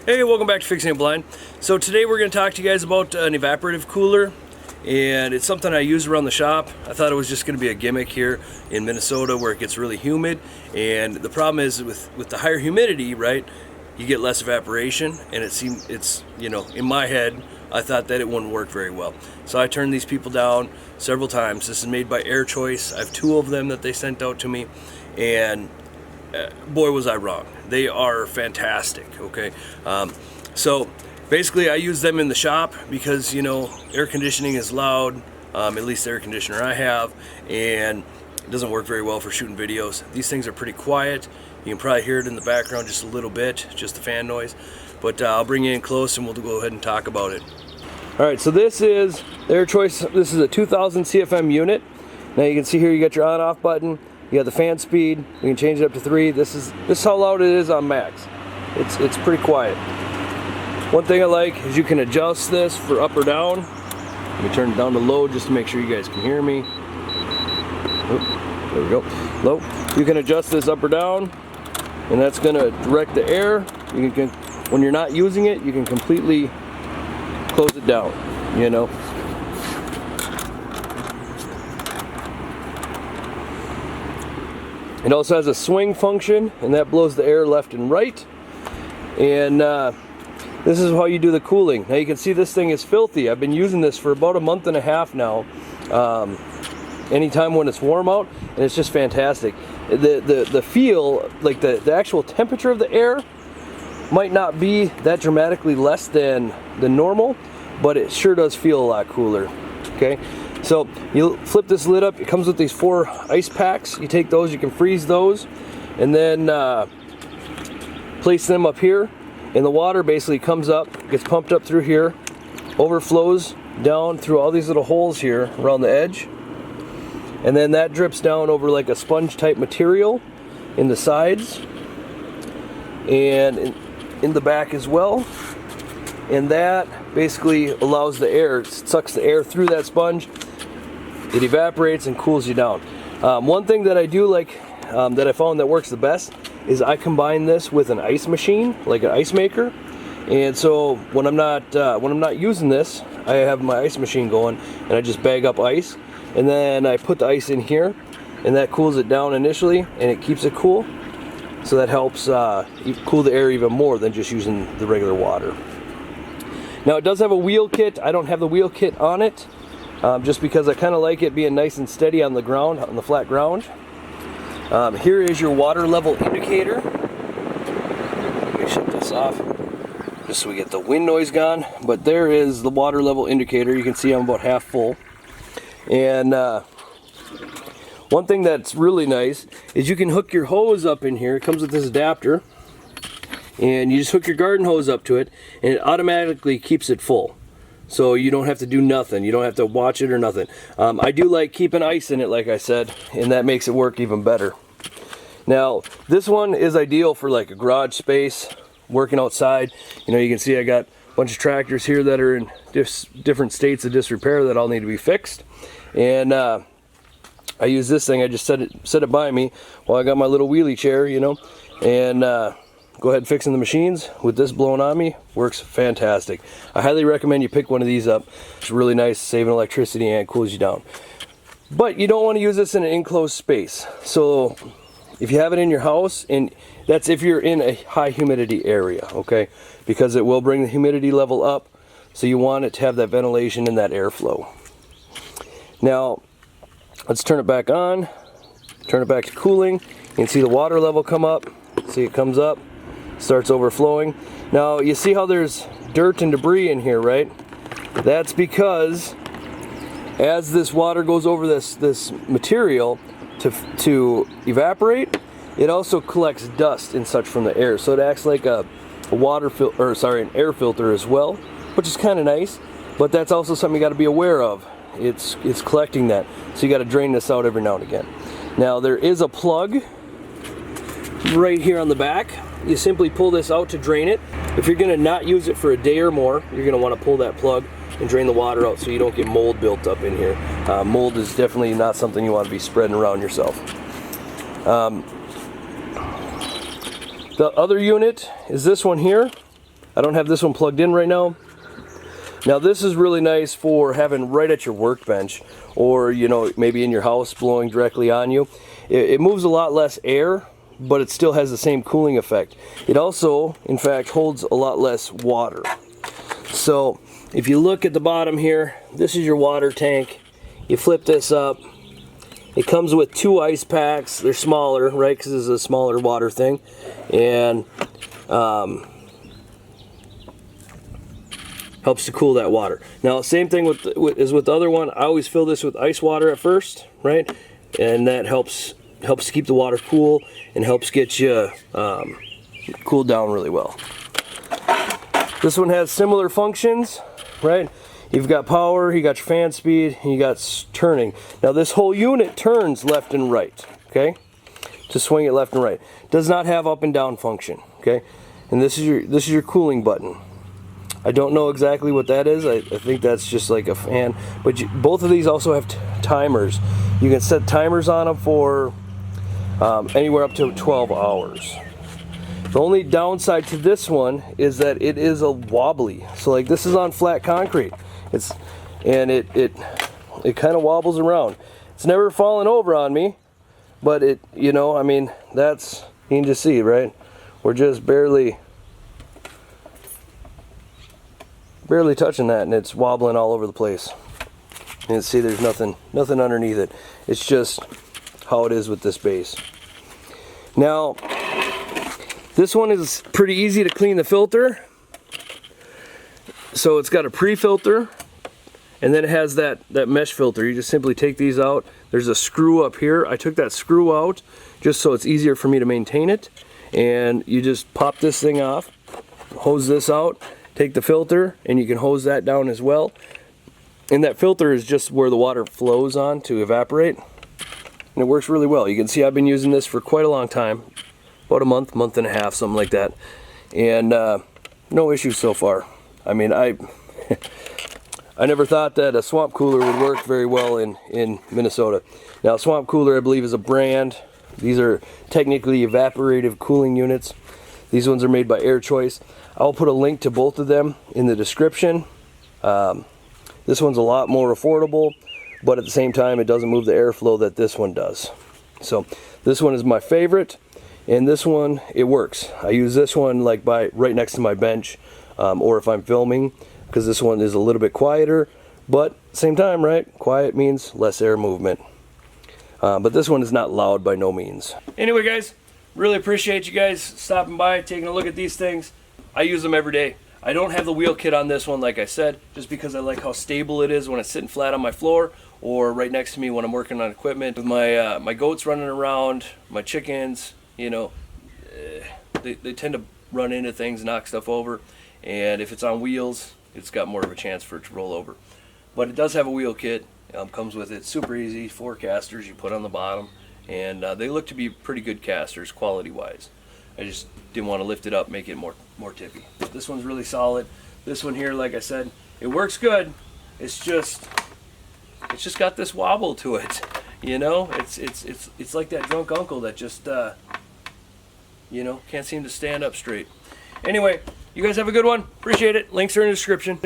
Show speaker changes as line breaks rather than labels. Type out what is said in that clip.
Hey, welcome back to Fixing It Blind. So today we're going to talk to you guys about an evaporative cooler, and it's something I use around the shop. I thought it was just going to be a gimmick here in Minnesota where it gets really humid, and the problem is with the higher humidity, right, you get less evaporation, and it's in my head I thought that it wouldn't work very well. So I turned these people down several times. This is made by Air Choice. I have two of them that they sent out to me, and boy was I wrong. They are fantastic. Okay, so basically I use them in the shop because air conditioning is loud, at least the air conditioner I have, and it doesn't work very well for shooting videos. These things are pretty quiet. You can probably hear it in the background just a little bit, just the fan noise, but I'll bring you in close and we'll go ahead and talk about it. Alright, so this is Air Choice. This is a 2000 CFM unit. Now you can see here you got your on off button. You got the fan speed. You can change it up to 3. This is how loud it is on max. It's pretty quiet. One thing I like is you can adjust this for up or down. Let me turn it down to low just to make sure you guys can hear me. There we go. Low. You can adjust this up or down, and that's going to direct the air. You can, when you're not using it, you can completely close it down. It also has a swing function, and that blows the air left and right. And this is how you do the cooling. Now you can see this thing is filthy. I've been using this for about a month and a half now. Anytime when it's warm out, and it's just fantastic. The feel, like the actual temperature of the air might not be that dramatically less than normal, but it sure does feel a lot cooler. Okay. So you flip this lid up. It comes with these 4 ice packs. You take those, you can freeze those, and then place them up here. And the water basically comes up, gets pumped up through here, overflows down through all these little holes here around the edge, and then that drips down over like a sponge type material in the sides and in the back as well. And that basically allows the air, it sucks the air through that sponge. It evaporates and cools you down. One thing that I do like, that I found that works the best, is I combine this with an ice machine, like an ice maker. And so when I'm not using this, I have my ice machine going, and I just bag up ice, and then I put the ice in here, and that cools it down initially, and it keeps it cool. So that helps cool the air even more than just using the regular water. Now it does have a wheel kit. I don't have the wheel kit on it, just because I kind of like it being nice and steady on the ground, on the flat ground. Here is your water level indicator. Let me shut this off just so we get the wind noise gone. But there is the water level indicator. You can see I'm about half full. And one thing that's really nice is you can hook your hose up in here. It comes with this adapter. And you just hook your garden hose up to it, and it automatically keeps it full. So you don't have to do nothing. You don't have to watch it or nothing. I do like keeping ice in it, like I said, and that makes it work even better. Now, this one is ideal for like a garage space, working outside. You can see I got a bunch of tractors here that are in different states of disrepair that all need to be fixed. And I use this thing. I just set it by me while I got my little wheelie chair, and go ahead fixing the machines with this blowing on me. Works fantastic. I highly recommend you pick one of these up. It's really nice, saving electricity, and cools you down. But you don't want to use this in an enclosed space. So if you have it in your house, and that's if you're in a high humidity area, okay? Because it will bring the humidity level up. So you want it to have that ventilation and that airflow. Now, let's turn it back on. Turn it back to cooling. You can see the water level come up. See, it comes up. Starts overflowing. Now you see how there's dirt and debris in here, right? That's because as this water goes over this material to evaporate, it also collects dust and such from the air. So it acts like an air filter as well, which is kind of nice. But that's also something you got to be aware of. It's collecting that, so you got to drain this out every now and again. Now there is a plug right here on the back. You simply pull this out to drain it. If you're going to not use it for a day or more, you're going to want to pull that plug and drain the water out so you don't get mold built up in here. Mold is definitely not something you want to be spreading around yourself. The other unit is this one here. I don't have this one plugged in right now. Now this is really nice for having right at your workbench, or you know, maybe in your house, blowing directly on you. It moves a lot less air, but it still has the same cooling effect. It also, in fact, holds a lot less water. So if you look at the bottom here, this is your water tank. You flip this up. It comes with 2 ice packs. They're smaller, right, because this is a smaller water thing. And helps to cool that water. Now, same thing as with the other one. I always fill this with ice water at first, right? And that helps to keep the water cool and helps get you cooled down really well. This one has similar functions, right? You've got power, you got your fan speed, and you got turning. Now this whole unit turns left and right, okay? To swing it left and right. Does not have up and down function, okay? And this is your cooling button. I don't know exactly what that is. I think that's just like a fan. But both of these also have timers. You can set timers on them for anywhere up to 12 hours. The only downside to this one is that it is a wobbly. So like this is on flat concrete. It kind of wobbles around. It's never fallen over on me, but it, you know, I mean, that's, you can just see, right? We're just barely touching that, and it's wobbling all over the place. And see, there's nothing underneath it. It's just how it is with this base. Now, this one is pretty easy to clean the filter. So it's got a pre-filter, and then it has that mesh filter. You just simply take these out. There's a screw up here. I took that screw out just so it's easier for me to maintain it. And you just pop this thing off, hose this out, take the filter, and you can hose that down as well. And that filter is just where the water flows on to evaporate. And it works really well. You can see I've been using this for quite a long time. About a month and a half, something like that. And no issues so far. I mean, I never thought that a swamp cooler would work very well in Minnesota. Now, swamp cooler, I believe, is a brand. These are technically evaporative cooling units. These ones are made by Air Choice. I'll put a link to both of them in the description. This one's a lot more affordable, but at the same time, it doesn't move the airflow that this one does. So this one is my favorite, and this one, it works. I use this one like right next to my bench, or if I'm filming, because this one is a little bit quieter, but same time, right? Quiet means less air movement. But this one is not loud by no means. Anyway, guys, really appreciate you guys stopping by, taking a look at these things. I use them every day. I don't have the wheel kit on this one, like I said, just because I like how stable it is when it's sitting flat on my floor or right next to me when I'm working on equipment. With my goats running around, my chickens, you know, they tend to run into things, knock stuff over, and if it's on wheels, it's got more of a chance for it to roll over. But it does have a wheel kit. Comes with it. Super easy. 4 casters you put on the bottom, and they look to be pretty good casters quality-wise. I just didn't want to lift it up, make it more tippy. This one's really solid. This one here, like I said, it works good. It's just got this wobble to it. You know, it's like that drunk uncle that just you know, can't seem to stand up straight. Anyway, you guys have a good one. Appreciate it. Links are in the description.